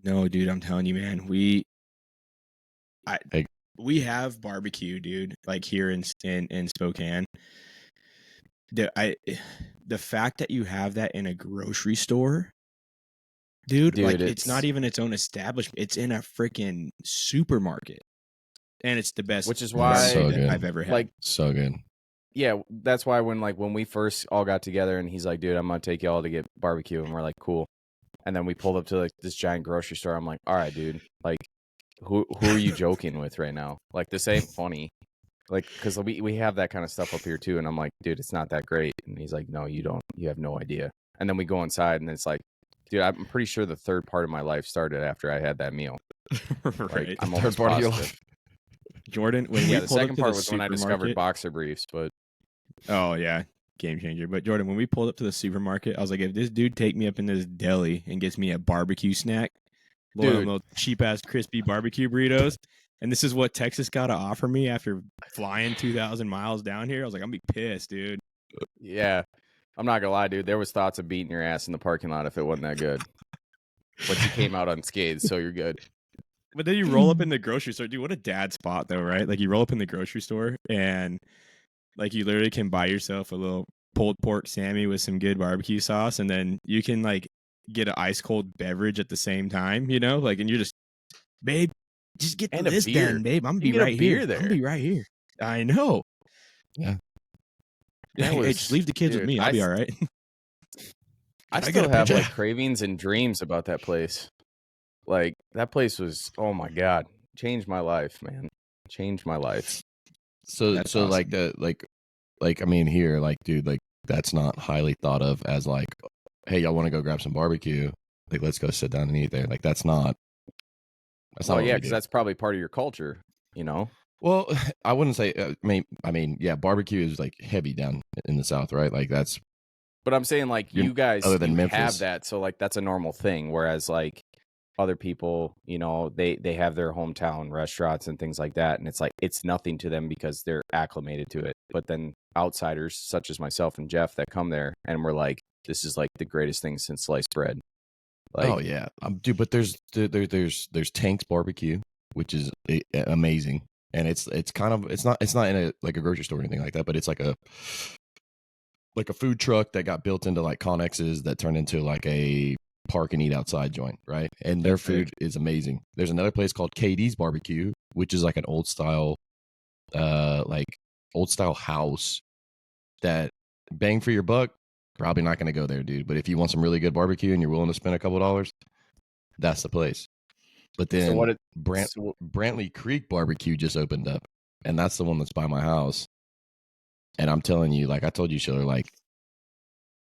No, dude, I'm telling you, man. I Hey, we have barbecue, dude. Like here in Spokane. The fact that you have that in a grocery store, dude, Dude, like it's not it's even its own establishment. It's in a freaking supermarket, and it's the best which is that's why, barbecue so that good. I've ever had. like, So good. yeah, that's why when we first all got together and he's like, dude, I'm gonna take y'all to get barbecue, and we're like, cool. And then we pulled up to like this giant grocery store. I'm like, all right, dude, like, who are you joking with right now? Like, this ain't funny. Like, because we have that kind of stuff up here too. And I'm like, dude, it's not that great. And he's like, no, you don't. You have no idea. And then we go inside, and it's like, dude, I'm pretty sure the third part of my life started after I had that meal. Like, Right. I'm Third almost part of your positive. life. Jordan, when Yeah, we the pulled up second to part the was when I discovered supermarket. boxer briefs, but Oh yeah, game changer. But Jordan, when we pulled up to the supermarket, I was like, if this dude take me up in this deli and gets me a barbecue snack, one of dude, them little cheap ass crispy barbecue burritos, and this is what Texas got to offer me after flying 2,000 miles down here, I was like, I'm gonna be pissed, dude. yeah, I'm not gonna lie, dude. There was thoughts of beating your ass in the parking lot if it wasn't that good. But you came out unscathed, so you're good. But then you roll up in the grocery store, dude. What a dad spot, though, right? Like you roll up in the grocery store and like you literally can buy yourself a little pulled pork Sammy with some good barbecue sauce, and then you can like get an ice cold beverage at the same time, you know? Like, and you're just, babe, just get And a this beer. done, babe. I'm gonna You be get a right beer here. there. I'm gonna be right here. I know. Yeah. That Hey, was, just leave the kids with dude, me. I'll be all right. I Can I get still a have picture? like cravings and dreams about that place. Like, that place was, oh my god, changed my life, man. Changed my life. So That's so awesome. like I mean here, like, dude, like that's not highly thought of as like, hey, y'all want to go grab some barbecue? Like, let's go sit down and eat there. Like that's not Well, what yeah, we because do. that's probably part of your culture, you know? Well, I wouldn't say. I mean, yeah, barbecue is like heavy down in the South, right? Like that's But I'm saying, like, You're- you guys, other than you have Memphis. that, so, like, that's a normal thing, whereas, like, other people, you know, they have their hometown restaurants and things like that, and it's like, it's nothing to them because they're acclimated to it. But then outsiders, such as myself and Jeff, that come there, and we're like, this is, like, the greatest thing since sliced bread. Like, Oh yeah, dude. But there's Tank's Barbecue, which is amazing, and it's kind of it's not in a like a grocery store or anything like that, but it's like a food truck that got built into like Connexes that turned into like a park and eat outside joint, right? And their That's sick. food is amazing. There's another place called KD's Barbecue, which is like an old style house that bang for your buck. Probably not going to go there, dude. But if you want some really good barbecue and you're willing to spend a couple dollars, that's the place. But then so what it, Brantley Creek Barbecue just opened up, and that's the one that's by my house. And I'm telling you, like I told you, Schiller, like,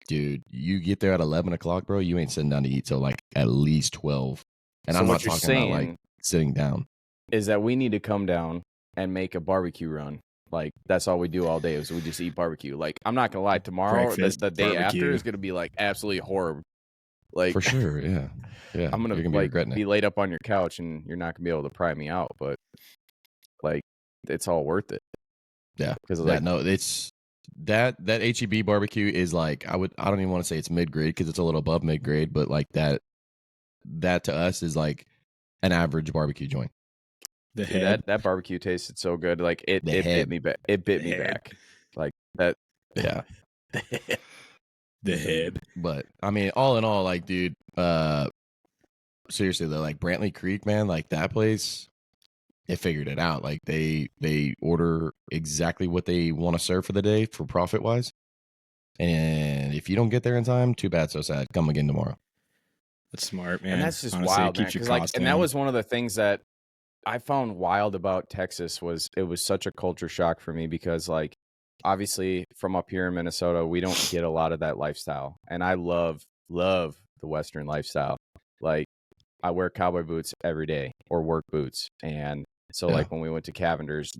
dude, you get there at 11 o'clock, bro, you ain't sitting down to eat till like at least 12. And So I'm what not you're talking about like saying sitting down. is that we need to come down and make a barbecue run. Like, that's all we do all day is we just eat barbecue. Like, I'm not gonna lie, tomorrow, Breakfast, the day after barbecue. is gonna be like absolutely horrible. Like, For sure, yeah. Yeah. I'm gonna You're be like regretting it. be laid up on your couch and you're not gonna be able to pry me out, but like, it's all worth it. Yeah. Because Yeah, like, no, it's that HEB barbecue is like I don't even want to say it's mid grade because it's a little above mid grade, but like that to us is like an average barbecue joint. The dude, head. that barbecue tasted so good. Like, it The bit head. me back. It bit The me head. back. Like that. Yeah. The head. But I mean, all in all, like, dude, seriously though, like Brantley Creek, man, like that place, they figured it out. Like they order exactly what they want to serve for the day for profit wise. And if you don't get there in time, too bad, so sad. Come again tomorrow. That's smart, man. And that's just Honestly, wild, it man. keeps your Because like, costs and that down. was one of the things that I found wild about Texas was it was such a culture shock for me because like, obviously from up here in Minnesota, we don't get a lot of that lifestyle, and I love the Western lifestyle. Like, I wear cowboy boots every day or work boots, and so Yeah. like when we went to Cavender's,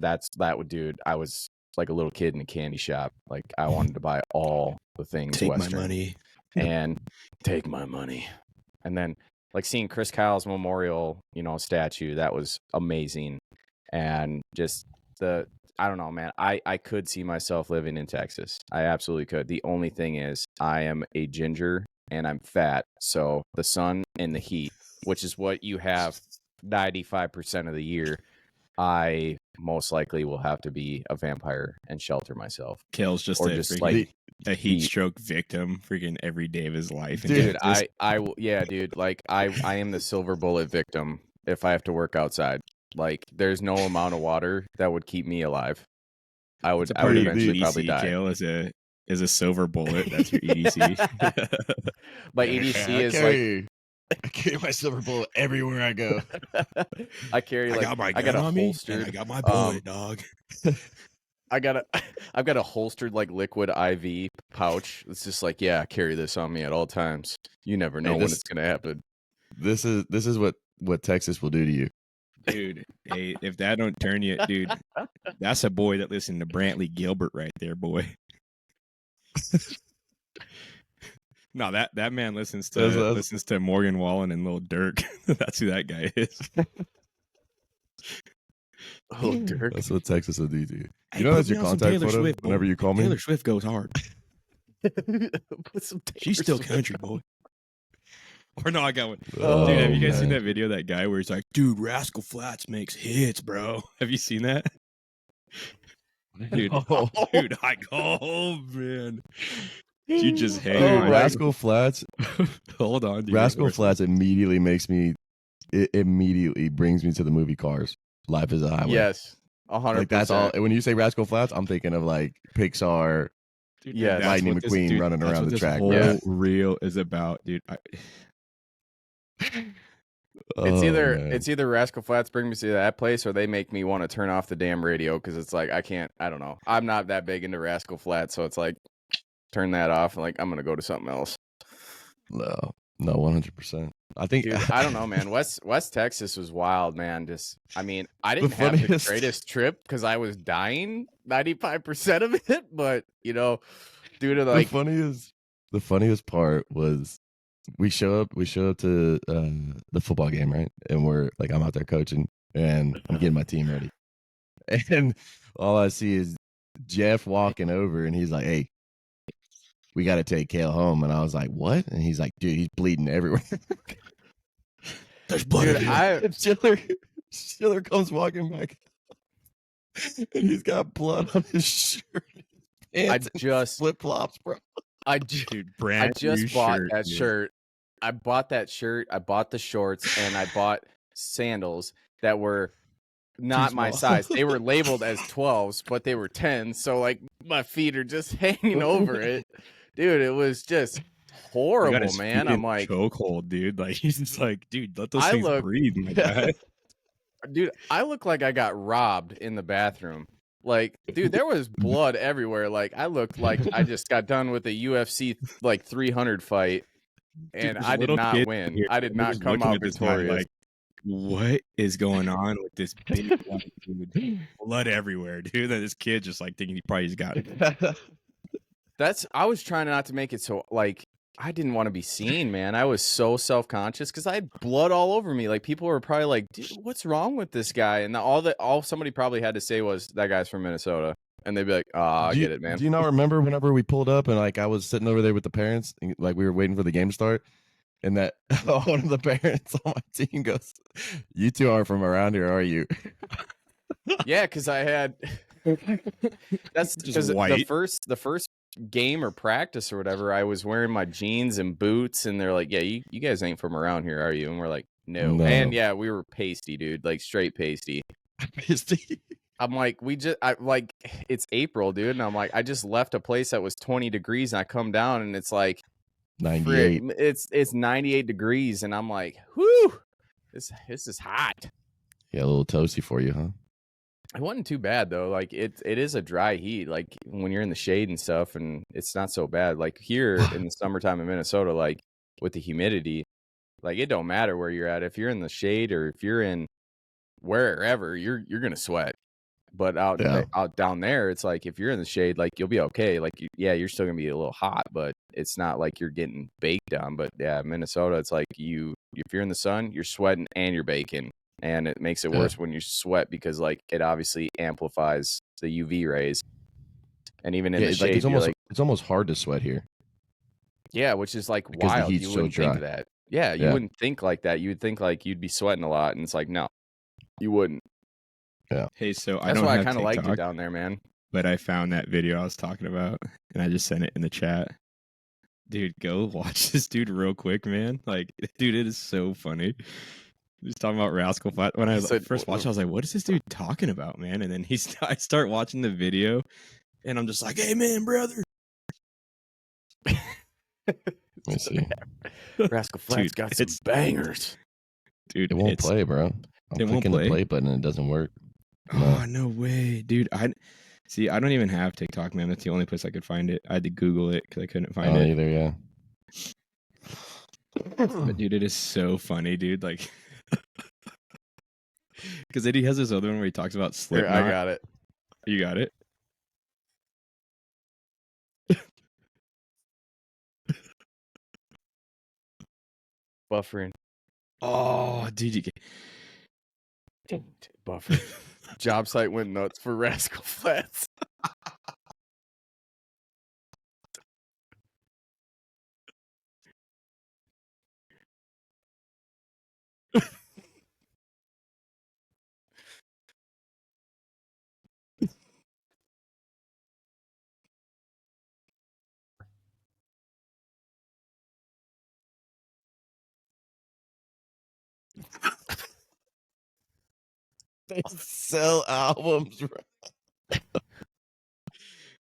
dude, I was like a little kid in a candy shop. Like, I wanted to buy all the things Take Western my money. and take my money. And then like seeing Chris Kyle's memorial, you know, statue, that was amazing. And just I don't know, man. I could see myself living in Texas. I absolutely could. The only thing is I am a ginger and I'm fat. So the sun and the heat, which is what you have 95% of the year, I most likely will have to be a vampire and shelter myself. Kale's just Or a just, freaking like, a heat be- stroke victim, freaking every day of his life. in Dude, Texas. I will, yeah, dude. Like I am the silver bullet victim if I have to work outside. Like there's no amount of water that would keep me alive. I would It's a part of your eventually probably EDC, die. Kale, is a silver bullet. That's your EDC. My EDC I is carry, I carry my silver bullet everywhere I go. like I carry like I got a holstered. I got my bullet, dog. I've got a holstered like liquid IV pouch. It's just like, yeah, I carry this on me at all times. You never know when this- it's gonna happen. This is what Texas will do to you. Dude, hey, if that don't turn you, dude, that's a boy that listened to Brantley Gilbert right there, boy. No, that man listens to Morgan Wallen and Lil Durk. That's who that guy is. Oh, Dirk. That's what Texas will do to you. Hey, You know put that's me your on some contact Taylor photo Swift, boy. whenever you call me? Taylor Swift goes hard. Put some She's Taylor still Swift. country, boy. Or no, I got one. Oh, Dude, have you guys seen man. that video of that guy where he's like, dude, Rascal Flatts makes hits, bro? Have you seen that? Dude, Oh. dude, oh man. You just hate Dude, on Rascal Flats. Hold on, dude. Rascal Flats immediately brings me to the movie Cars. Life is a Highway. Yes, 100%. Like that's all. When you say Rascal Flats, I'm thinking of like Pixar. Dude, Yeah, that's Lightning what McQueen running that's around what the this track. whole Yeah. reel is about, dude. It's Oh, either man. it's either Rascal Flats bring me to that place, or they make me want to turn off the damn radio because it's like I can't. I don't know. I'm not that big into Rascal Flats, so it's like turn that off. Like I'm gonna go to something else. no 100%. I think Dude, I don't know, man. West Texas was wild, man. Just, I mean, I didn't The have the funniest- greatest trip because I was dying 95% of it, but you know, due to like, the funniest part was we show up to the football game, right? And we're like, I'm out there coaching and I'm getting my team ready. And all I see is Jeff walking over and he's like, hey, we got to take Kale home. And I was like, what? And he's like, dude, he's bleeding everywhere. There's blood dude, everywhere. And Schiller comes walking back and he's got blood on his shirt. I just, flip flops, bro. Dude, I brand new just bought shirt, that dude. shirt. I bought that shirt. I bought the shorts, and I bought sandals that were not my small. size. They were labeled as 12s, but they were 10s. So like my feet are just hanging over it, dude. It was just He got horrible, his man. feet I'm in like, chokehold, dude. Like he's just like, dude, let those I things look- breathe, my guy. dude, I look like I got robbed in the bathroom. Like, dude, there was blood everywhere. Like, I looked like I just got done with a UFC like 300 fight, and Dude, I did little not kids win. here, I did they're not just come looking out at this guy victorious. like, what is going on with this big white dude? Blood everywhere, dude. And this kid just like thinking he probably just got it. I was trying not to make it so like I didn't want to be seen, man. I was so self-conscious because I had blood all over me. Like people were probably like, dude, what's wrong with this guy? And all somebody probably had to say was that guy's from Minnesota. And they'd be like, oh, I get it, man. Do you not remember whenever we pulled up and like I was sitting over there with the parents, and, like we were waiting for the game to start, and that one of the parents on my team goes, "You two aren't from around here, are you?" Yeah, because I had that's Just because the white. first game or practice or whatever, I was wearing my jeans and boots, and they're like, yeah, you guys ain't from around here, are you? And we're like, no. No. And yeah, we were pasty, dude, like straight pasty. I'm like, it's April, dude, and I'm like, I just left a place that was 20 degrees, and I come down, and it's like, 98. frick, it's 98 degrees, and I'm like, whoo, this is hot. Yeah, a little toasty for you, huh? It wasn't too bad though. Like it is a dry heat. Like when you're in the shade and stuff, and it's not so bad. Like here in the summertime in Minnesota, like with the humidity, like it don't matter where you're at. If you're in the shade or if you're in wherever, you're gonna sweat. But out down there, it's like if you're in the shade, like you'll be okay. Like you're still gonna be a little hot, but it's not like you're getting baked on. But yeah, Minnesota, it's like if you're in the sun, you're sweating and you're baking. And it makes it Yeah. worse when you sweat because like it obviously amplifies the UV rays. And even in the Yeah, shade, it's you're almost like, it's almost hard to sweat here. Yeah, which is like Because the wild. heat's You so wouldn't think dry. that. Yeah, you Yeah. wouldn't think like that. You would think like you'd be sweating a lot, and it's like no, you wouldn't. Hey, so I That's don't why I have kind of liked it TikTok, down there, man. but I found that video I was talking about, and I just sent it in the chat. Dude, go watch this dude real quick, man. Like, dude, it is so funny. He's talking about Rascal Flatts. When I Said- first watched it, I was like, what is this dude talking about, man? And then I start watching the video, and I'm just like, hey, man, brother. Let me see. Rascal Flatts Dude, got some it's- bangers. Dude, It won't it's, play, bro. I'm It won't clicking the play? play button and it doesn't work. Oh, no way. Dude, I don't even have TikTok, man. That's the only place I could find it. I had to Google it because I couldn't I find don't it. either, yeah. But dude, it is so funny, dude. Like, because then he has this other one where he talks about Here, Slipknot. I got it. You got it. Buffering. Oh, dude, Buffering. Job site went nuts for Rascal Flatts. They sell albums, bro.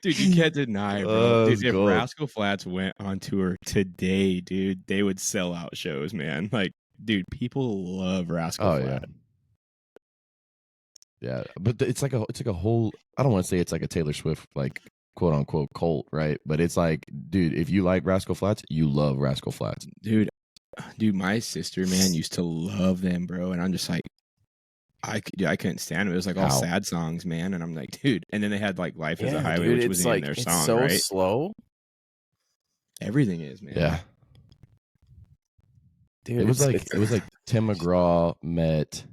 dude, you can't deny, Oh, bro. that's Dude, if gold. Rascal Flatts went on tour today, dude, they would sell out shows, man. Like, dude, people love Rascal Oh, yeah. Flatts. Yeah, but it's like a whole. I don't want to say it's like a Taylor Swift like quote unquote cult, right? But it's like, dude, if you like Rascal Flatts, you love Rascal Flatts. Dude, my sister, man, used to love them, bro. And I'm just like, I couldn't stand it. It was like all How? sad songs, man. And I'm like, dude. And then they had like Life is a Yeah, Highway, dude, which it's wasn't like even their it's song, so right? slow, Everything is, man. Yeah, dude. it was it's- like Tim McGraw met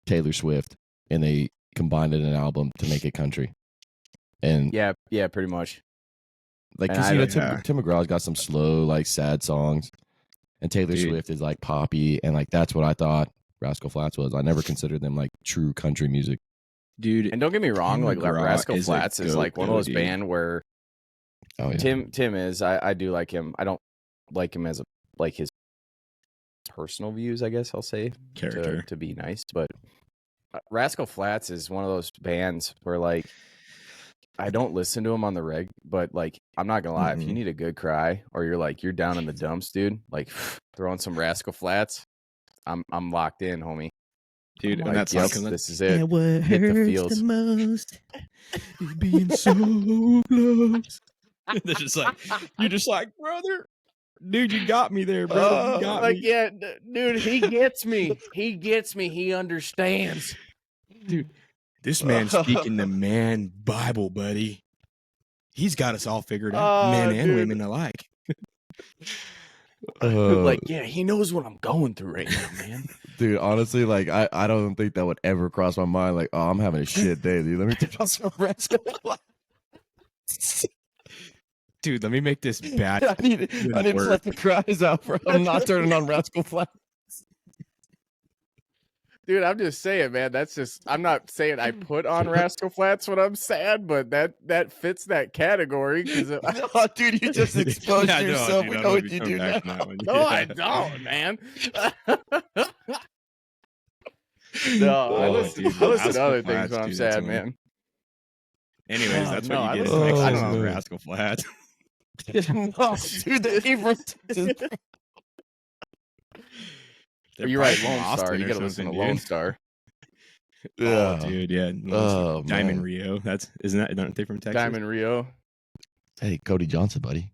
Taylor Swift, and they combined it in an album to make it country. And yeah, pretty much. like, and cause I you know, don't- Tim McGraw's got some slow, like sad songs, and Taylor Dude. Swift is like poppy, and like that's what I thought Rascal Flatts was. I never considered them like true country music. Dude, And don't get me wrong, Tim like McGraw Rascal is a Flatts is like one of goat, those dude. band where Oh yeah, Tim is. I do like him. I don't like him as a like his personal views, I guess I'll say, character. to be nice. But Rascal Flatts is one of those bands where like I don't listen to him on the reg, but like I'm not gonna lie, if you Mhm. need a good cry or you're down in the dumps, dude, like throwing some Rascal Flats, I'm locked in, homie. Dude, I'm and like, that song yep, comes on. this is it. what Hit the feels. most is being so close. They're just like, you're just like, brother, dude, you got me there, brother. You got like me. yeah, dude, he gets me. He gets me. He understands. This man's speaking the man Bible, buddy. He's got us all figured out, Oh, men and dude. women alike. Like, yeah, he knows what I'm going through right now, man. dude. Honestly, like I don't think that would ever cross my mind. Like, oh, I'm having a shit day, dude. Let me take on some Rascal Flatts. Dude, let me make this bad. I need to work. let the cries out, bro. I'm not turning on Rascal Flatts. Dude, I'm just saying, man. That's just. I'm not saying I put on Rascal Flats when I'm sad, but that fits that category. Because No, dude, you just exposed Yeah, no, yourself. dude, We I know don't what even you come do back now. from that one. no, I Yeah. don't, man. No, I Oh, listen, dude, I listen to Rascal other Flatts, things when I'm dude, that's sad, one. man. Anyways, that's No, what I you get. listen- Is I mixing don't on know. Rascal Flatts. No, dude, they came from Texas. They're You're right, probably from Lone Star. Austin You or gotta listen to something, Lone dude. Star. Oh, dude, yeah. Oh, Diamond man. Rio. Aren't they from Texas? Diamond Rio. Hey, Cody Johnson, buddy.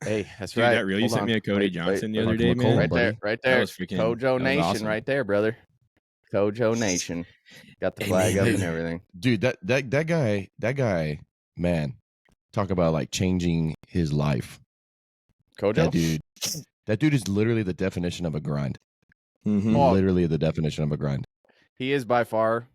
Hey, that's Dude, right. that reel you Hold sent on. me a Cody Wait, Johnson the wait, other Mark day, McCollum, man. Right there, buddy. right That there. was freaking. Kojo that was Nation, awesome. right there, brother. Kojo Nation. Got the Hey, flag man, up they- and everything. Dude, that guy, man, talk about like changing his life. Kojo? That dude is literally the definition of a grind. Mhm. Oh. Literally the definition of a grind. He is by far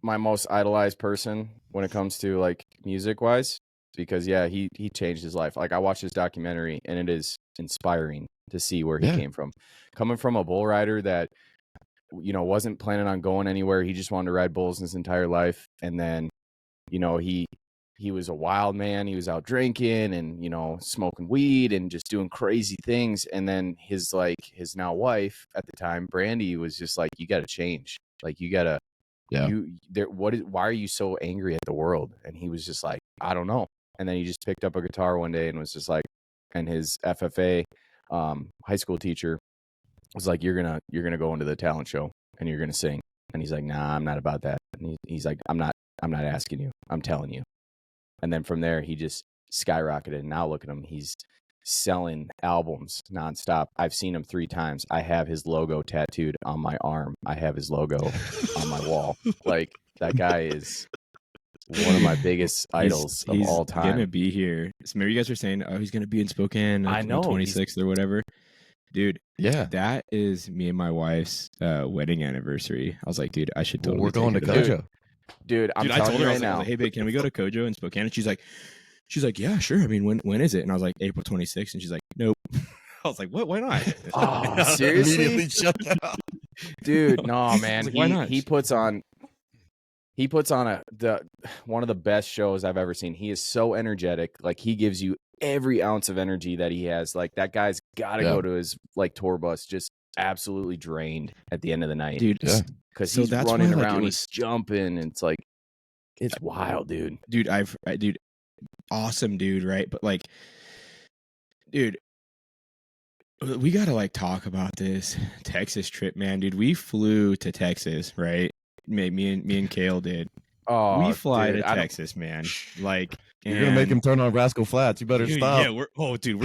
my most idolized person when it comes to like music wise. because he changed his life. Like I watched his documentary and it is inspiring to see where he came from. Coming from a bull rider that wasn't planning on going anywhere. He just wanted to ride bulls his entire life. And then, he was a wild man. He was out drinking and, smoking weed and just doing crazy things. And then his now wife at the time, Brandy, was just like, you got to change. Like, you got to, why are you so angry at the world? And he was just like, I don't know. And then he just picked up a guitar one day and was just like, and his FFA high school teacher was like, you're gonna go into the talent show and you're gonna sing. And he's like, nah, I'm not about that. And he's like, I'm not asking you, I'm telling you. And then from there he just skyrocketed. And now look at him, he's selling albums nonstop. I've seen him 3 times. I have his logo tattooed on my arm. I have his logo on my wall. Like, that guy is one of my biggest idols of all time. He's gonna be here. So maybe you guys were saying, oh, he's gonna be in Spokane on the 26th or whatever. Dude, that is me and my wife's wedding anniversary. I was like, dude, I should totally. We're going to Kojo. Dude, I told her right now. Like, hey, babe, can we go to Kojo in Spokane? And she's like, yeah, sure. I mean, when is it? And I was like, April 26th. And she's like, nope. I was like, what? Why not? Oh, seriously? Shut that. Dude, no, man. Like, why not? He puts on one of the best shows I've ever seen. He is so energetic. Like, he gives you every ounce of energy that he has. Like, that guy's got to go to his tour bus just absolutely drained at the end of the night, dude. Because he's running around, he's jumping, and it's like, it's wild, dude. Dude, dude, awesome, dude, right? But like, dude, we gotta talk about this Texas trip, man. Dude, we flew to Texas, right? Me and Kale did. Oh, we fly dude, to Texas, man. Like, you're gonna make him turn on Rascal Flats. You better stop. Yeah, we're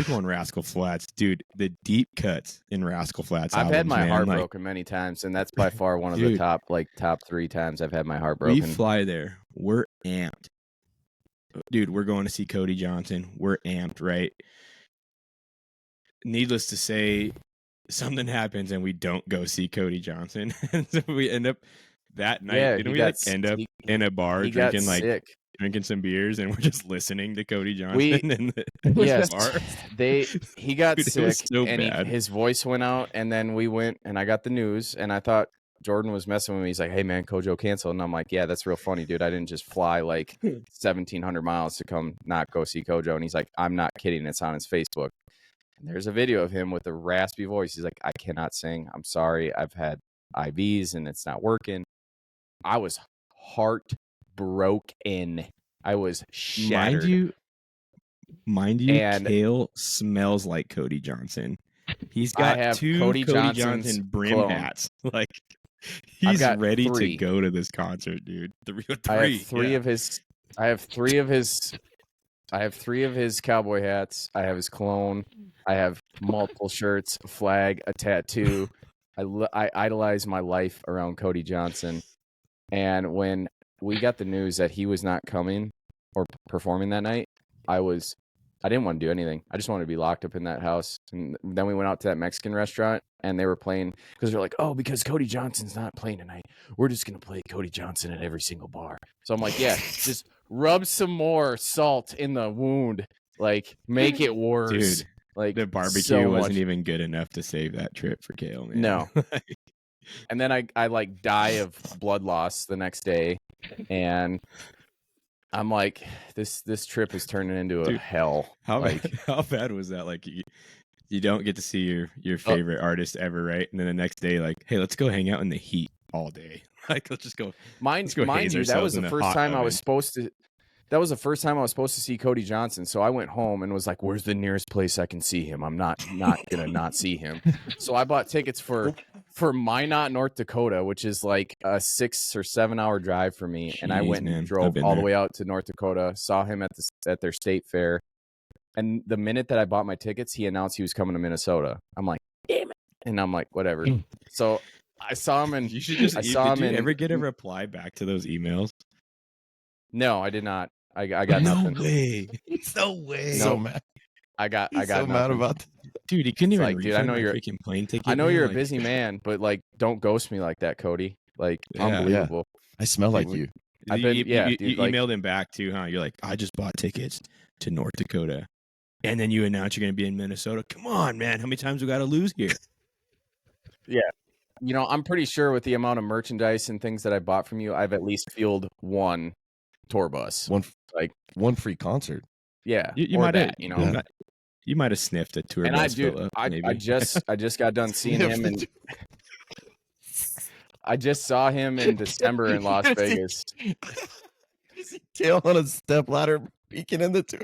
going Rascal Flats, dude. The deep cuts in Rascal Flats. I've albums, had my man. heart broken many times, and that's by far one of the top 3 times I've had my heart broken. We fly there. We're amped, dude. We're going to see Cody Johnson. We're amped, right? Needless to say, something happens and we don't go see Cody Johnson, and so we end up that night. Yeah, didn't we end up in a bar drinking some beers, and we're just listening to Cody Johnson in the bar. He got Dude, sick, so and bad. His voice went out, and then we went, and I got the news, and I thought Jordan was messing with me. He's like, hey, man, Kojo canceled. And I'm like, yeah, that's real funny, dude. I didn't just fly 1,700 miles to come not go see Kojo. And he's like, I'm not kidding. It's on his Facebook. And there's a video of him with a raspy voice. He's like, I cannot sing. I'm sorry. I've had IVs, and it's not working. I was heartbroken. I was shattered. Mind you, and Kale smells like Cody Johnson. He's got 2 Cody Johnson brim clone. Hats. Like, he's ready 3. to go to this concert, dude. 3. I have 3 of his. I have 3 of his. I have 3 of his cowboy hats. I have his cologne. I have multiple shirts, a flag, a tattoo. I idolize my life around Cody Johnson. And when we got the news that he was not coming or performing that night, I didn't want to do anything. I just wanted to be locked up in that house. And then we went out to that Mexican restaurant, and they were playing, because they're like, oh, because Cody Johnson's not playing tonight, we're just going to play Cody Johnson at every single bar. So I'm like, yeah, just rub some more salt in the wound. Like, make it worse. Dude, like, the barbecue wasn't even good enough to save that trip for Kale, man. No. And then I die of blood loss the next day, and I'm like, this trip is turning into a hell. How bad was that? Like, you don't get to see your favorite artist ever, right? And then the next day, like, hey, let's go hang out in the heat all day. Like, let's just go. Mind you, that was the first time I was supposed to. That was the first time I was supposed to see Cody Johnson. So I went home and was like, where's the nearest place I can see him? I'm not gonna not see him. So I bought tickets for Minot, North Dakota, which is like a 6 or 7 hour drive for me. Jeez, and I went and drove all the way out to North Dakota, saw him at their state fair. And the minute that I bought my tickets, he announced he was coming to Minnesota. I'm like, damn it. And I'm like, whatever. So I saw him, and you should just. Did you ever get a reply back to those emails? No, I did not. I got nothing. No way. No way. So mad. I got so nothing. mad about that. Dude, he couldn't even. Like, dude, I know you're freaking plane ticket. I know you're a busy man, but like, don't ghost me like that, Cody. Like, unbelievable. I smell like you. I've been, yeah, you dude, like, emailed him back too, huh? You're like, I just bought tickets to North Dakota, and then you announce you're going to be in Minnesota. Come on, man! How many times we got to lose here? you know, I'm pretty sure with the amount of merchandise and things that I bought from you, I've at least fueled one tour bus. One free concert. Yeah, You or might have, that, you know. you might have sniffed a tour And bus. fill up, I maybe. just got done seeing him, and I just saw him in December in Las Vegas. Is he tail on a step ladder peeking in the tour?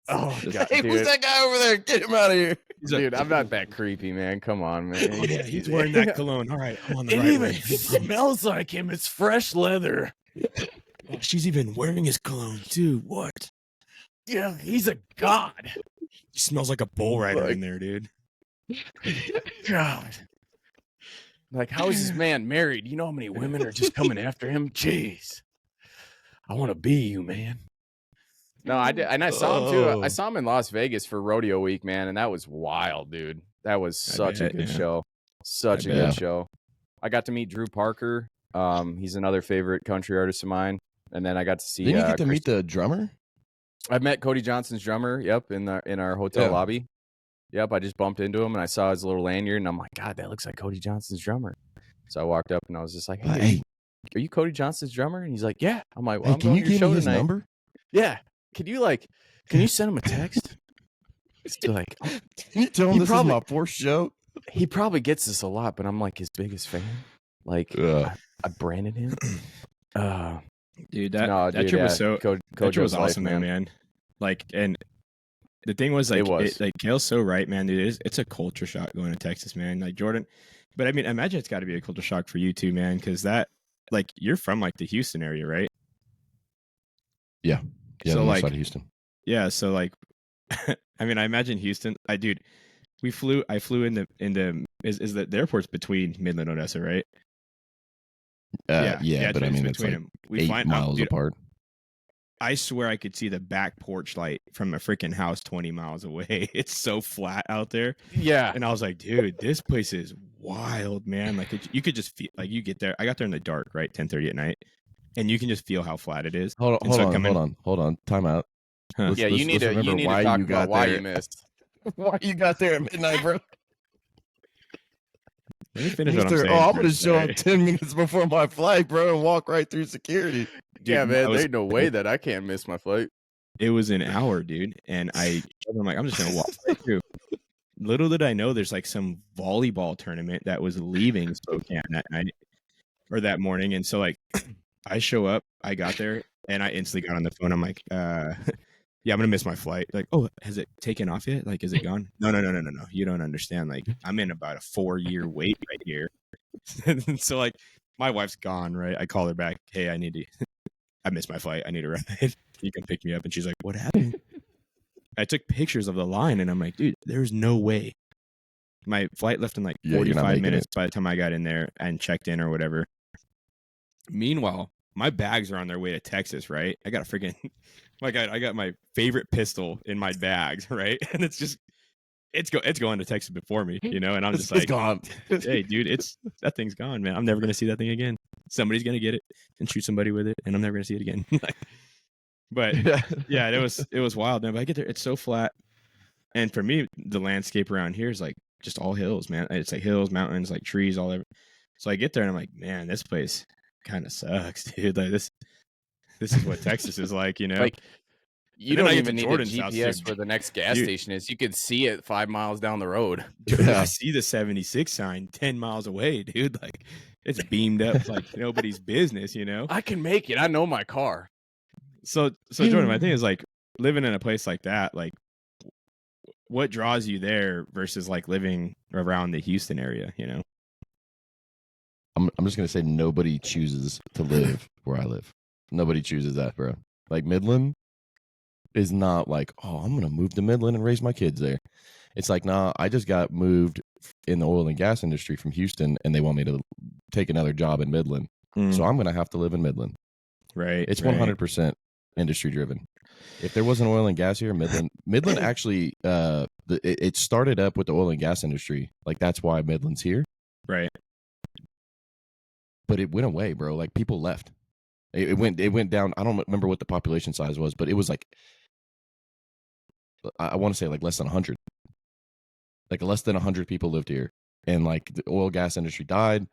Oh God, Hey, who's dude. that guy over there? Get him out of here. Dude, I'm not that creepy, man. Come on, man. Oh, yeah, he's wearing that cologne. All right, I'm on the It right even way. smells like him. It's fresh leather. Oh, she's even wearing his cologne too. What? Yeah, he's a god. He smells like a bull rider Like- in there, dude. God. Like, how is this man married? You know how many women are just coming after him? Jeez. I want to be you, man. No, I did, and I saw him too. I Oh. saw him in Las Vegas for Rodeo Week, man, and that was wild, dude. That was such a bet, good yeah. show. Such a bet. good show. I got to meet Drew Parker. He's another favorite country artist of mine. And then I got to see. Didn't you get to meet the drummer? I met Cody Johnson's drummer. Yep, in our hotel Yeah. lobby. Yep, I just bumped into him and I saw his little lanyard, and I'm like, God, that looks like Cody Johnson's drummer. So I walked up and I was just like, Hey, Hey, are you Cody Johnson's drummer? And he's like, Yeah. I'm like, Well, hey, I'm can going you to your give me show his tonight. number? Yeah. Can you send him a text? Just be like, Can you tell him He this probably- is my fourth show? he probably gets this a lot, but I'm like his biggest fan. Like Yeah. I branded him. Dude, that No, that dude, trip was yeah, so Code that trip was Joe's life, awesome, though, man. Like, and the thing was, like, It was. like Kale's so right, man. Dude, it's a culture shock going to Texas, man. Like Jordan, but I mean, imagine it's got to be a culture shock for you too, man, because that, like, you're from like the Houston area, right? Yeah, So, the north like- side of Houston. Yeah, so like, I mean, I imagine Houston. I flew in the is the airport's between Midland and Odessa, right? Yeah, but I mean, it's between like them. We 8 find miles dude, apart. I swear I could see the back porch light from a freaking house 20 miles away. It's so flat out there. Yeah. And I was like, dude, this place is wild, man. Like, you could just feel, like, you get there. I got there in the dark, right? 10:30 at night. And you can just feel how flat it is. Hold And so coming- on. Time out. Huh. Let's- Yeah, you let's- need let's to remember why talk you about got why there. you missed. Why you got there at midnight, bro? Let me finish what I'm saying. I'm gonna first, show right? up 10 minutes before my flight, bro, and walk right through security. Yeah, Dude, man, I was- there ain't no way that I can't miss my flight. It was an hour, dude. And I'm like, I'm just going to walk right through. Little did I know there's like some volleyball tournament that was leaving Spokane that night or that morning. And so, like, I show up, I got there, and I instantly got on the phone. I'm like, yeah, I'm going to miss my flight. Like, oh, has it taken off yet? Like, is it gone? No. You don't understand. Like, I'm in about a 4-year wait right here. And so, like, my wife's gone, right? I call her back. Hey, I missed my flight. I need a ride. You can pick me up. And she's like, what happened? I took pictures of the line and I'm like, dude, there's no way. My flight left in like Yeah, you're not 45 making minutes by the time I got in there and checked in or whatever. Meanwhile, my bags are on their way to Texas, right? I got a freaking, like, I got my favorite pistol in my bags, right? And it's just, it's going to Texas before me, you know? And I'm just It's like, gone. hey, dude, that thing's gone, man. I'm never gonna see that thing again. Somebody's gonna get it and shoot somebody with it, and I'm never gonna see it again. But yeah, it was wild, man. But I get there, it's so flat, and for me, the landscape around here is like just all hills, man. It's like hills, mountains, like trees, all over. So I get there and I'm like, man, this place kind of sucks, dude. Like this is what Texas is like, you know. Like, you And then I don't get to even need a Jordan's house, GPS dude. where the next gas Dude. station is. You could see it 5 miles down the road. Dude, Yeah. I see the 76 sign 10 miles away, dude. Like it's beamed up like nobody's business, you know. I can make it. I know my car. So Jordan, my thing is like living in a place like that, like what draws you there versus like living around the Houston area, you know? I'm just gonna say nobody chooses to live where I live. Nobody chooses that, bro. Like Midland is not like, oh, I'm gonna move to Midland and raise my kids there. It's like, nah, I just got moved in the oil and gas industry from Houston, and they want me to take another job in Midland, so I'm gonna have to live in Midland. right. It's right. 100% industry driven. If there wasn't oil and gas here, Midland actually, it started up with the oil and gas industry. Like that's why Midland's here. Right. But it went away, bro. Like people left. It went down. I don't remember what the population size was, but it was like I want to say like less than 100. Like less than 100 people lived here, and like the oil gas industry died,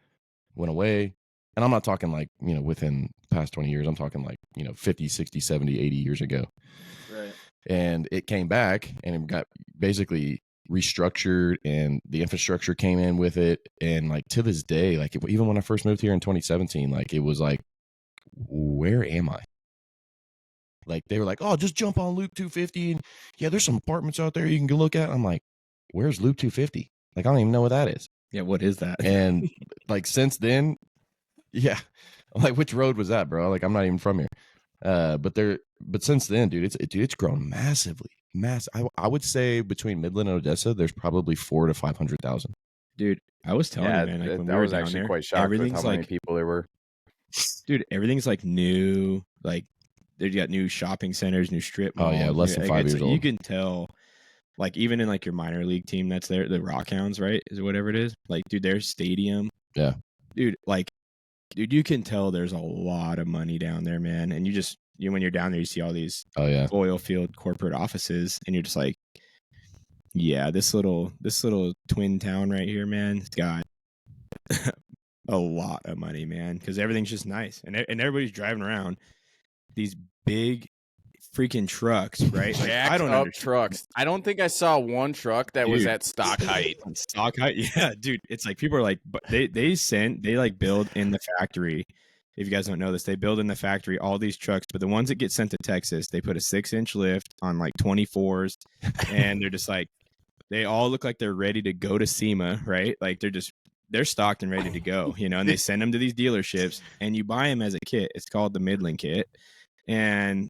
went away. And I'm not talking like, within the past 20 years. I'm talking like, 50, 60, 70, 80 years ago. Right. And it came back and it got basically restructured, and the infrastructure came in with it. And like to this day, like even when I first moved here in 2017, like it was like, where am I? Like they were like, oh, just jump on Loop 250, and yeah, there's some apartments out there you can go look at. I'm like, where's Loop 250? Like I don't even know what that is. Yeah, what is that? And like since then, yeah, I'm like, which road was that, bro? Like I'm not even from here. But since then, dude, it's grown massively. I would say between Midland and Odessa, there's probably 400,000 to 500,000. Dude, I was telling Yeah, you, man, like when I we was were down actually there, quite shocked with everything's how many like, people there were. dude, everything's like new. Like they've got new shopping centers, new strip Oh, malls. yeah, less than 5 years You old. can tell, like even in like your minor league team that's there, the Rockhounds, right? Is it whatever it is? Like, dude, their stadium. Yeah. Dude, you can tell there's a lot of money down there, man. And when you're down there, you see all these Oh yeah. oil field corporate offices, and you're just like, yeah, this little twin town right here, man, it's got a lot of money, man, because everything's just nice, and everybody's driving around these big freaking trucks, right? Like, Jacked I don't up understand. trucks. I don't think I saw one truck that was Dude. at stock height. On stock height, yeah, dude. It's like people are like, but they like build in the factory. If you guys don't know this, they build in the factory all these trucks, but the ones that get sent to Texas, they put a 6-inch lift on like 24s, and they're just like, they all look like they're ready to go to SEMA, right? Like they're stocked and ready to go, and they send them to these dealerships, and you buy them as a kit. It's called the Midland kit, and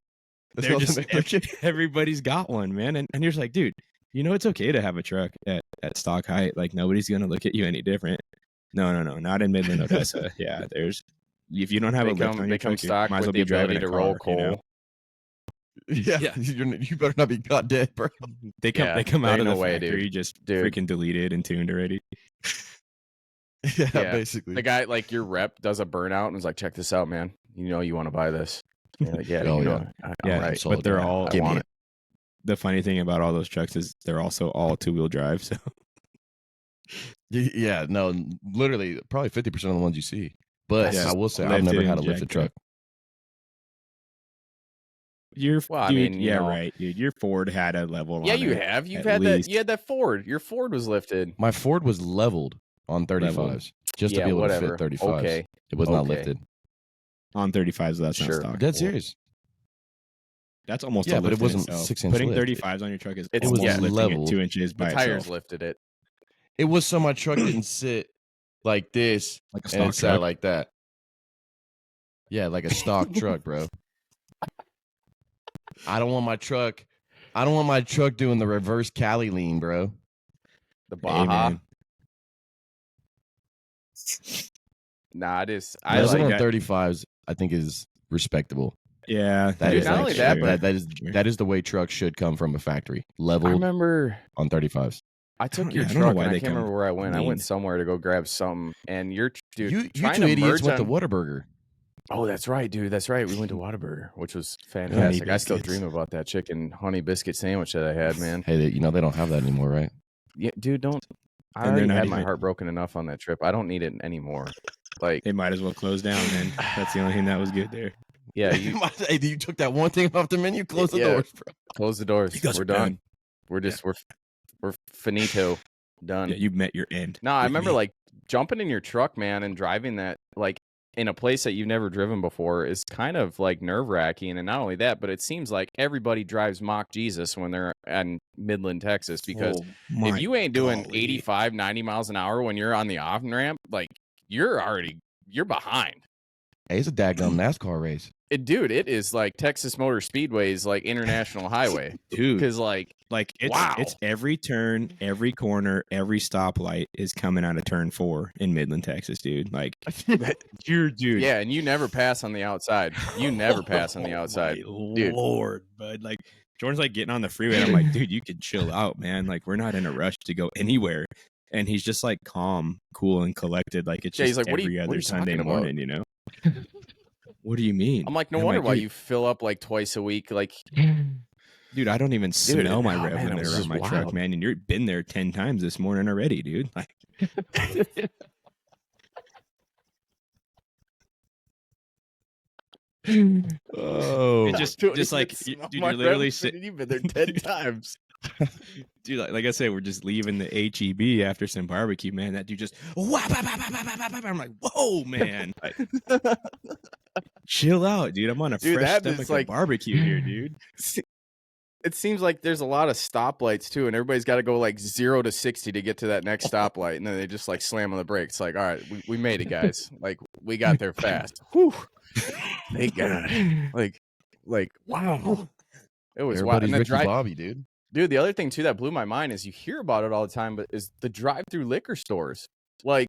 That's they're called the just Midland kit? everybody's got one, man, and you're just like, dude, it's okay to have a truck at stock height. Like nobody's gonna look at you any different. No, not in Midland, Odessa. Yeah, if you don't have a lift on your They come truck, you stock might as with well the be driving ability a to roll car, coal. Yeah. You better not be caught dead, bro. They come Yeah, they come there out ain't of the no way, factory dude. just Dude. freaking deleted and tuned already. Yeah, Yeah. basically. The guy, like your rep, does a burnout and is like, "Check this out, man. You want to buy this?" And you're like, yeah, Oh, you know, yeah. Yeah, all right. sold but they're it. all. Give me want it. The funny thing about all those trucks is they're also all 2-wheel drive. So Yeah, no, literally, probably 50% of the ones you see. But Yeah, I will say, I've lifted never had and a lifted jacked truck. up. Your Well, I dude, mean, you yeah, know. right, dude. Your Ford had a level. Yeah, on you it, have. You've at had that. least. You had that Ford. Your Ford was lifted. My Ford was leveled on 35s Leveled. just Yeah, to be able whatever. to fit 35s. Okay. It was not Okay. lifted. on 35s. That's Sure. not stock. Dead serious. That's almost Yeah, a but it lift in wasn't itself. 6-inch Putting lift. 35s on your truck is It's- almost yeah. lifting leveled. it 2 inches The by tires itself. lifted it. It was so my truck didn't sit like this Like a and stock it sat truck. like that. Yeah, like a stock truck, bro. I don't want my truck doing the reverse Cali lean, bro. The Hey, Baja. man. Nah, I Leveled like on that. 35s, I think is respectable. Yeah, That Dude, is not like, only that, but- that is the way trucks should come from a factory. I Leveled remember on 35s. I took don't- your yeah, I don't know truck why and I they can't come remember where I went. I went lean. somewhere to go grab something, and you're dude. You trying two to idiots merge went to on- Whataburger. Oh, that's right, dude. That's right. We went to Whataburger, which was fantastic. I still biscuits. dream about that chicken honey biscuit sandwich that I had, man. Hey, they don't have that anymore, right? Yeah, dude, don't. I And they're already not had my even- heart broken enough on that trip. I don't need it anymore. Like, They might as well close down, man. That's the only thing that was good there. yeah, you Hey, you took that one thing off the menu. Close the Yeah. doors, bro. close the doors. You guys We're are done. done. We're just we're finito. Done. Yeah, you met your end. No, I with remember me. like jumping in your truck, man, and driving that like in a place that you've never driven before is kind of like nerve wracking. And not only that, but it seems like everybody drives mock Jesus when they're in Midland, Texas, because Oh, my if you ain't doing golly. 85, 90 miles an hour when you're on the off ramp, like you're behind. Hey, it's a daggum NASCAR race. Dude, it is like Texas Motor Speedway's like international highway. dude, Because like it's wow. it's every turn, every corner, every stoplight is coming out of turn 4 in Midland, Texas, dude. Like you're dude. yeah, and you never pass on the outside. You never pass on the outside. My Dude. Lord, bud. Like Jordan's like getting on the freeway. And I'm like, dude, you can chill out, man. Like we're not in a rush to go anywhere. And he's just like calm, cool, and collected. Like it's Yeah, just he's like, every what are other you Sunday talking about? morning, you know. What do you mean? I'm like, no I'm wonder like, why dude, you fill up like twice a week. Like, dude, I don't even smell my oh, rev man, when it they're was on just my truck, wild. man. And you've been there 10 times this morning already, dude. Like, Oh, it just like, dude, you're literally sitting. You've been there 10 times. Dude, like I said, we're just leaving the HEB after some barbecue, man. That dude just, whap, whap, whap, whap, whap, whap, whap. I'm like, whoa, man. Like, chill out, dude. I'm on a Dude, fresh that stomach is of like- barbecue here, dude. It seems like there's a lot of stoplights too, and everybody's got to go like 0 to 60 to get to that next stoplight, and then they just like slam on the brakes. Like, all right, we made it, guys. Like, we got there fast. Whew. Thank God. Like, wow. It was wild. everybody's And the Ricky Bobby, dude. Dude, the other thing too that blew my mind is you hear about it all the time, but is the drive-through liquor stores, like,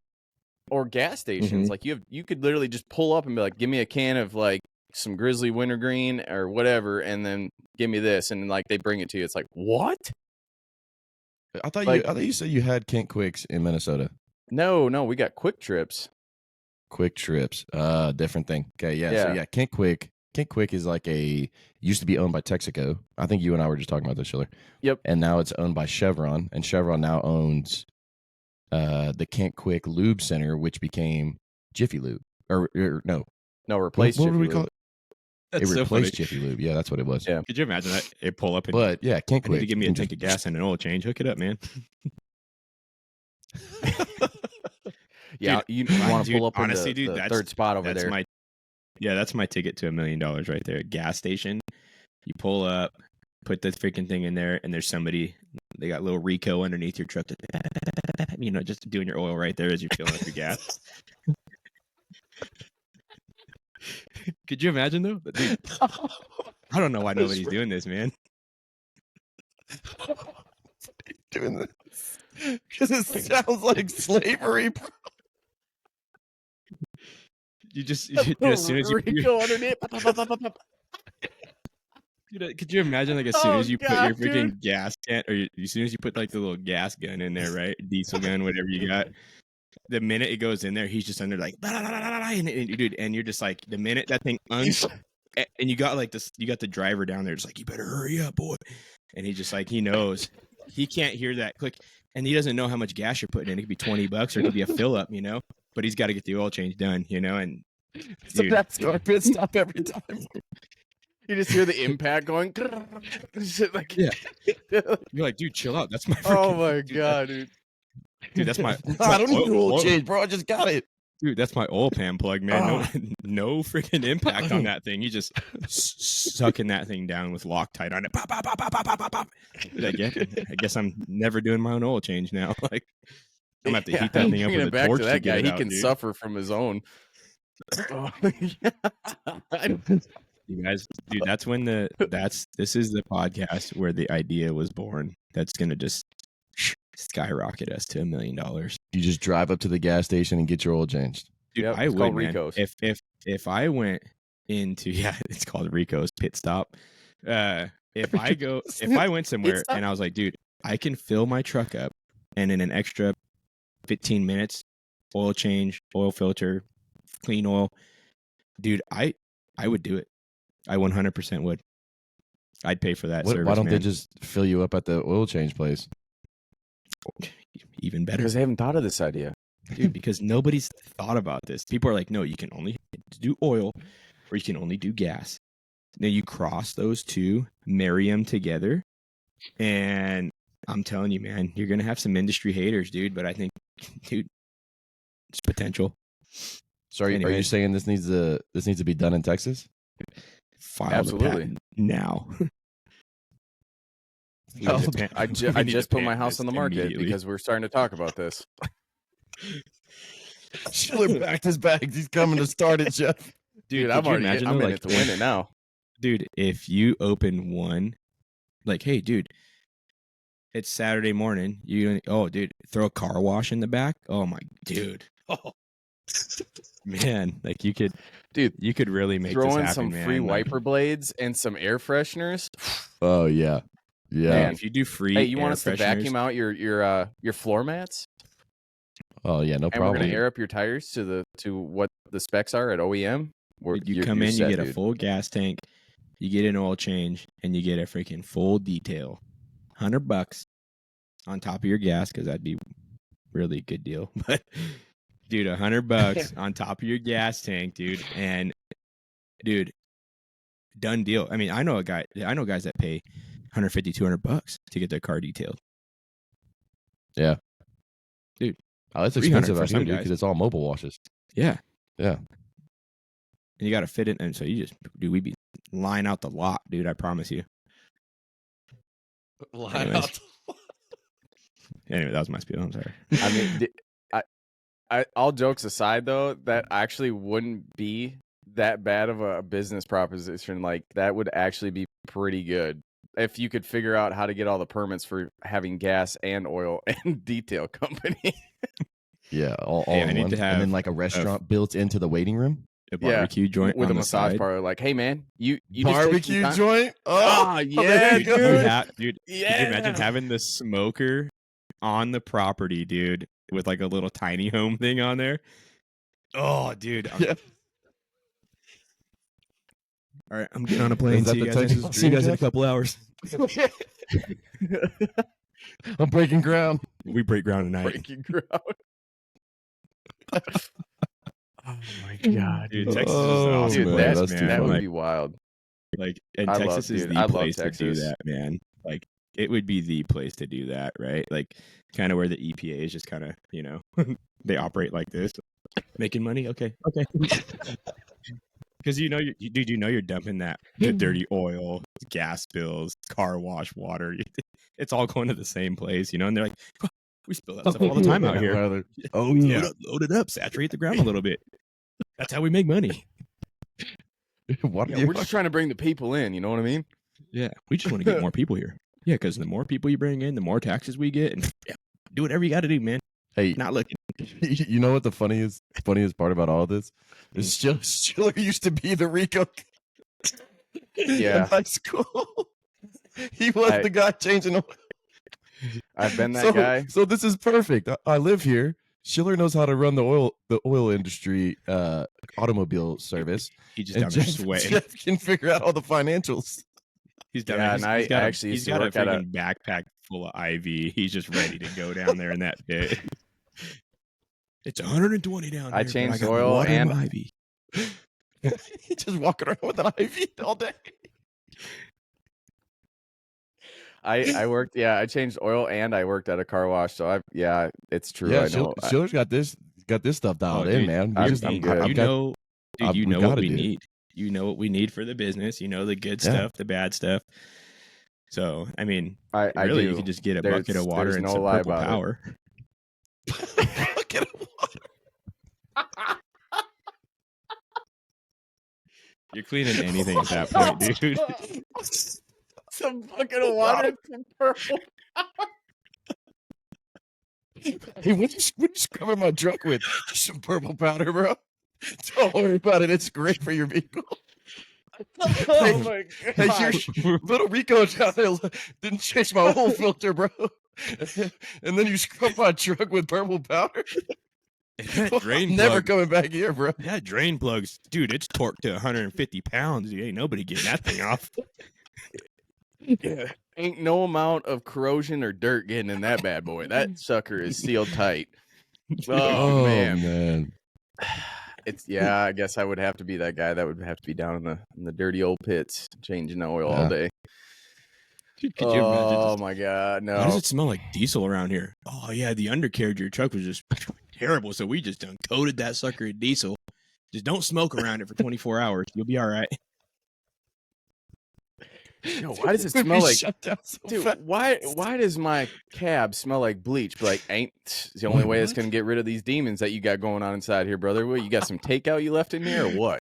or gas stations. Like, you could literally just pull up and be like, "Give me a can of like some Grizzly Wintergreen or whatever," and then give me this, and like they bring it to you. It's like, what? I thought Like- you said you had Kent Quicks in Minnesota. No, we got Quick Trips. Quick Trips, different thing. Okay, yeah. So Yeah. yeah, Kent Quick is like used to be owned by Texaco. I think you and I were just talking about this, Schiller. Yep. And now it's owned by Chevron, and Chevron now owns the Kent Quick Lube Center, which became Jiffy Lube. Or no, No, replace what Jiffy would we Lube. call it? That's It so replaced funny. Jiffy Lube. Yeah, that's what it was. Yeah. Could you imagine that? It pull up and But yeah, Kent I need Quick. to give me a can tank of just- gas and an oil change. Hook it up, man. Yeah, Dude, you want to dude, pull up honestly, in dude, the that's- third spot over That's there. that's my ticket to $1 million right there. Gas station. You pull up, put the freaking thing in there, and there's somebody. They got little Rico underneath your truck, just doing your oil right there as you're filling up your gas. Could you imagine though, dude? I don't know why nobody's doing this, man. doing this because it sounds like slavery, bro. You just as soon as you Rico underneath. dude, could you imagine like as soon Oh, as you put God, your freaking dude. gas can, or as soon as you put like the little gas gun in there, right? Diesel gun, whatever you got. The minute it goes in there, he's just under like, and you're just like, the minute that thing and you got like this, you got the driver down there, just like, you better hurry up, boy. And he just like, he knows he can't hear that click, and he doesn't know how much gas you're putting in. It could be $20 or it could be a fill up, but he's got to get the oil change done, and So dude, that's our pit stop every time. You just hear the impact going. Like, Yeah. you're like, dude, chill out. That's my Oh freaking, my dude, God, dude. dude, that's my I don't need oil- oil change, bro. I just got it. Dude, that's my oil pan plug, man. Oh. No freaking impact on that thing. You just sucking that thing down with Loctite on it. Pop, pop, pop, pop, pop, pop, pop. Dude, I guess I'm never doing my own oil change now. Like, I'm gonna have to heat that thing up Bringing with it a back torch to to that get guy. it He out, can dude. suffer from his own. Oh, You guys, dude, that's when this is the podcast where the idea was born. That's gonna just skyrocket us to $1 million. You just drive up to the gas station and get your oil changed. Dude, Yep, I it's would, called man. Rico's. If I went into it's called Rico's Pit Stop. If I went somewhere stop. and I was like, dude, I can fill my truck up, and in an extra 15 minutes, oil change, oil filter, clean oil, dude, I would do it. I 100% would. I'd pay for that service. Why don't they man. just fill you up at the oil change place? Even better? because they haven't thought of this idea. Dude, because nobody's thought about this. People are like, no, you can only do oil or you can only do gas. Now you cross those two, marry them together, and I'm telling you, man, you're gonna have some industry haters, dude. But I think, dude, it's potential. So are you Anyways. saying this needs to be done in Texas? File the Absolutely. patent now. We Oh, need to pan- I we just need to put my patent house this on the market immediately. because we're starting to talk about this. Schiller packed his bags. He's coming to start it, Jeff. Dude, could I'm you already imagine, I'm though, in like, it to win it now. Dude, if you open one, like, hey, dude, it's Saturday morning. Dude, throw a car wash in the back. Oh my, dude. Oh, man, like you could really make Throw this in happen, some man. free Like, wiper blades and some air fresheners. Oh yeah, yeah. Man. if you do free, Hey, you want air us to fresheners- vacuum out your floor mats? Oh yeah, no And we're problem. gonna air up your tires to what the specs are at OEM. Dude, you you're- come you're in, set, you get a dude. full gas tank, you get an oil change, and you get a freaking full detail. $100 on top of your gas, because that'd be really a good deal. But dude, $100 on top of your gas tank, dude, and dude, done deal. I mean, I know guys that pay $150, $200 to get their car detailed. Yeah, Dude, oh, it's 300 expensive for out here, some dude, guys. because it's all mobile washes. Yeah. Yeah. And you got to fit it. And so you just, dude, we'd be line out the lot, dude. I promise you. Anyways. Anyway, that was my spiel. I'm sorry. I mean, all jokes aside, though, that actually wouldn't be that bad of a business proposition. Like, that would actually be pretty good if you could figure out how to get all the permits for having gas and oil and detail company. Yeah, all Hey, I in need one. to And then have like a restaurant built into the waiting room. A Yeah, barbecue joint with on a the massage side. parlor. Like, hey, man, you just take some Barbecue time- joint. Ah, there yeah, you go. dude. Could you imagine having the smoker on the property, dude, with like a little tiny home thing on there? Oh, dude. Yeah. All right, I'm getting on a plane. Is that See you the guys, Texas see you guys in a Dream, Jack? couple hours. I'm breaking ground. We break ground tonight. breaking ground. Oh my god, Dude, dude. Texas is an Oh, awesome Dude, place, that's man. too that would Like, be wild. and I love- Texas is dude, the I love place to do Texas. that, man. Like, it would be the place to do that, right? Like, kind of where the EPA is just kind of, they operate like this, making money. Okay. Because dude, you're dumping the dirty oil, gas bills, car wash, water. It's all going to the same place, and they're like, we spill that stuff all the time out here. Oh yeah. Load it up, saturate the ground a little bit. That's how we make money. Water Yeah, we're just trying to bring the people in. You know what I mean? Yeah, we just want to get more people here. Yeah, because the more people you bring in, the more taxes we get, and do whatever you got to do, man. Hey, Not looking. you know what the funniest part about all this is? Schiller used to be the Rico Yeah. in high school. He was I- the guy changing oil. I've been that guy. So this is perfect. I live here. Schiller knows how to run the oil industry automobile service. He just And down there Jeff, sweating. Jeff can figure out all the financials. He's down Yeah, there. and I got actually he's used to got work a at a- freaking backpack full of IV. He's just ready to go down there in that pit. It's 120 down there. I but changed got oil water and- my IV. He just walking around with an IV all day. I worked. Yeah, I changed oil and I worked at a car wash. So it's true. Yeah, I know. Schiller's got this stuff dialed in, dude, man. I'm just- good. I've you got- know, dude, you we know what gotta we do it. need. You know what we need for the business. You know the good Yeah. stuff, the bad stuff. So, I mean, I really, do. you could just get a bucket There's- of water there's and no some lie purple about it. power. Bucket of water. You're cleaning anything at that point, dude. Some bucket of water and some purple. Hey, what you scrubbing my truck with? Just some purple powder, bro. Don't worry about it. It's great for your vehicle. Oh my Hey, god! your little Rico down there didn't change my oil filter, bro. And then you scrub my truck with purple powder. That drain Never plug, coming back here, bro. that drain plugs, dude, it's torqued to 150 pounds. Ain't nobody getting that thing off. Ain't no amount of corrosion or dirt getting in that bad boy. That sucker is sealed tight. Oh, man. It's I guess I would have to be that guy that would have to be down in the dirty old pits changing the oil all Yeah. day. Dude, could you imagine? Oh Just, my god, why does no. it smell like diesel around here? Oh yeah, the undercarriage of your truck was just terrible. So we just done coated that sucker in diesel. Just don't smoke around it for 24 hours. You'll be all right. Yo, why does it We'd be smell like shut down so dude, fast. why does my cab smell like bleach? But like, ain't it's the only way it's gonna get rid of these demons that you got going on inside here, brother. What, you got some takeout you left in there or what?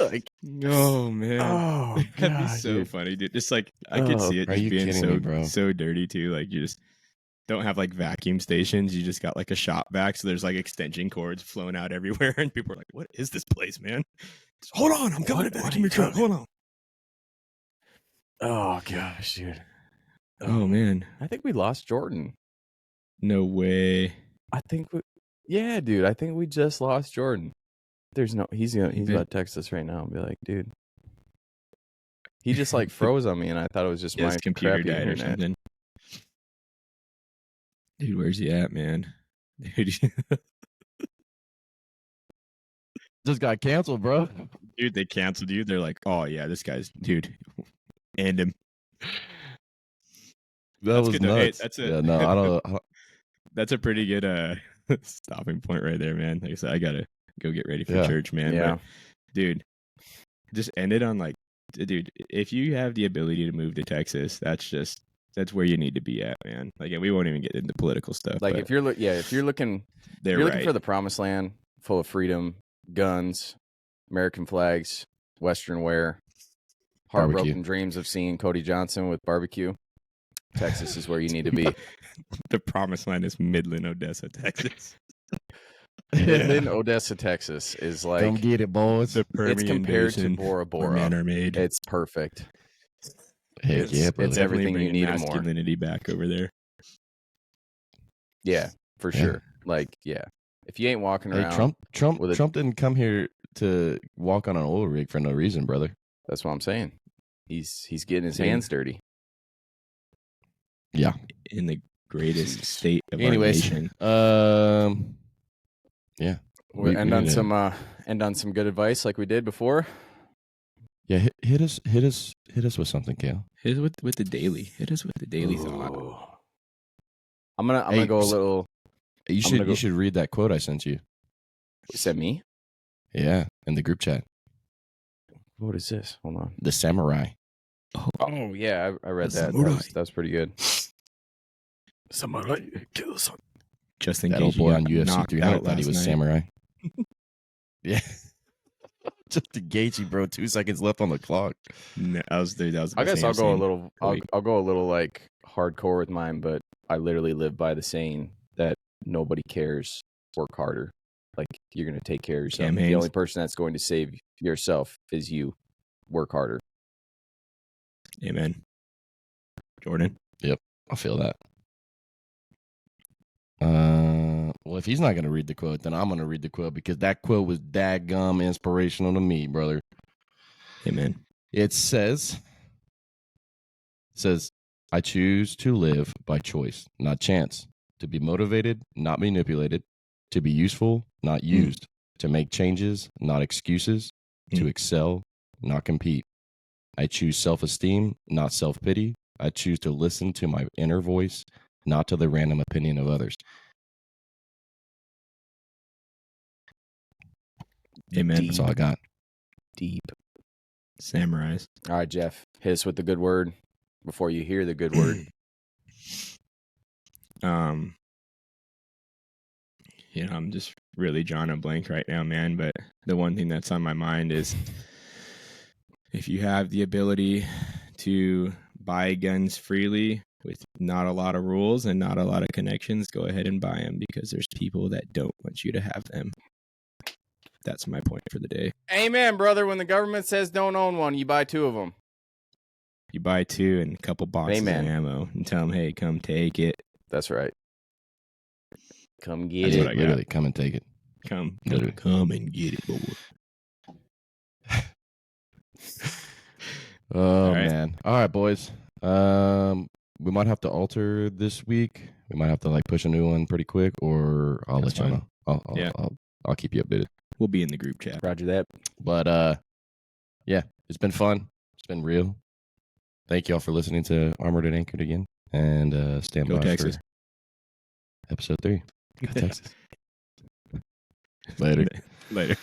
Like, Oh man. oh That'd be god, so dude. funny, dude. Just like I could Oh, see it are just you being kidding so me, bro? so dirty too. Like you just don't have like vacuum stations. You just got like a shop vac, so there's like extension cords flowing out everywhere, and people are like, "What is this place, man?" Just, hold on, I'm coming to What vacuum are your truck. you Hold on. Oh gosh, dude. Oh man, I think we lost Jordan. no way. I think yeah, dude. I think we just lost Jordan. There's no. He's Been- about to text us right now and be like, dude. He just like froze on me, and I thought it was just His my computer crappy died or internet. something. Dude, where's he at, man? Just got canceled, bro. Dude, they canceled you. They're like, oh yeah, this guy's dude, and him. That That's was good though. Hey, nuts. that's a- Yeah, no, I don't. That's a pretty good stopping point right there, man. Like I said, I gotta go get ready for Yeah. church, man. Yeah. But, dude, just end it on like, dude, if you have the ability to move to Texas, that's where you need to be at, man. Like, and we won't even get into political stuff. Like but if you're looking they're if you're right. looking for the promised land, full of freedom, guns, American flags, Western wear, heartbroken Barbecue. dreams of seeing Cody Johnson with barbecue, Texas is where you need to be. The promised land is Midland, Odessa, Texas. Midland, Odessa, Texas is Come like get it, boys. The Permian it's compared to Basin, Bora where men Bora. are made. It's perfect. Heck it's- yeah, it's brother. every- everything Definitely you bringing need and more. masculinity back over there. Yeah, for Yeah. sure. Like, yeah. If you ain't walking Hey, around, Trump with a- didn't come here to walk on an oil rig for no reason, brother. that's what I'm saying. He's getting his Dude. hands dirty. Yeah. In the greatest state of our Anyways, nation. yeah, We'll We- end we on need to- some good advice like we did before. yeah. Hit us with something, Kale. Hit us with the daily. Hit us with the daily thought. Ooh. I'm gonna Hey, go a little. You gonna go- should read that quote I sent you. Is that me? Yeah, in the group chat. What is this? Hold on. The samurai. Oh yeah, I read The that. samurai. That was pretty good. Samurai kills. Just in That case old boy you on got UFC knocked 300 out thought he last was night. samurai. Yeah. Just to gauge you, bro. 2 seconds left on the clock. No, that was I the guess same I'll go a scene. little. Cody. I'll go a little like hardcore with mine, but I literally live by the saying that nobody cares. Work harder. Like you're gonna take care of yourself. Cam The Hanes. only person that's going to save yourself is you. Work harder. Amen. Jordan. I feel that. Well, if he's not going to read the quote, then I'm going to read the quote because that quote was dadgum inspirational to me, brother. Amen. It says, I choose to live by choice, not chance, to be motivated, not manipulated, to be useful, not used, to make changes, not excuses, to excel, not compete. I choose self-esteem, not self-pity. I choose to listen to my inner voice, not to the random opinion of others. Amen. That's all I got. Deep. Samurais. All right, Jeff. Hit us with the good word before you hear the good word. I'm just really drawing a blank right now, man. But the one thing that's on my mind is if you have the ability to buy guns freely with not a lot of rules and not a lot of connections, go ahead and buy them because there's people that don't want you to have them. That's my point for the day. Amen, brother. When the government says don't own one, you buy 2 of them. You buy 2 and a couple boxes Amen. of ammo and tell them, hey, come take it. That's right. Come get That's it. what I got. Literally, come and take it. Come Literally. and get it, boy. Oh All right. man! All right, boys. We might have to alter this week. We might have to like push a new one pretty quick, or I'll That's let you fine. know. Yeah. I'll keep you updated. We'll be in the group chat. Roger that. But yeah, it's been fun. It's been real. Thank y'all for listening to Armored and Anchored again, and stand Go by Texas. for episode 3. Go Texas. Later. Later.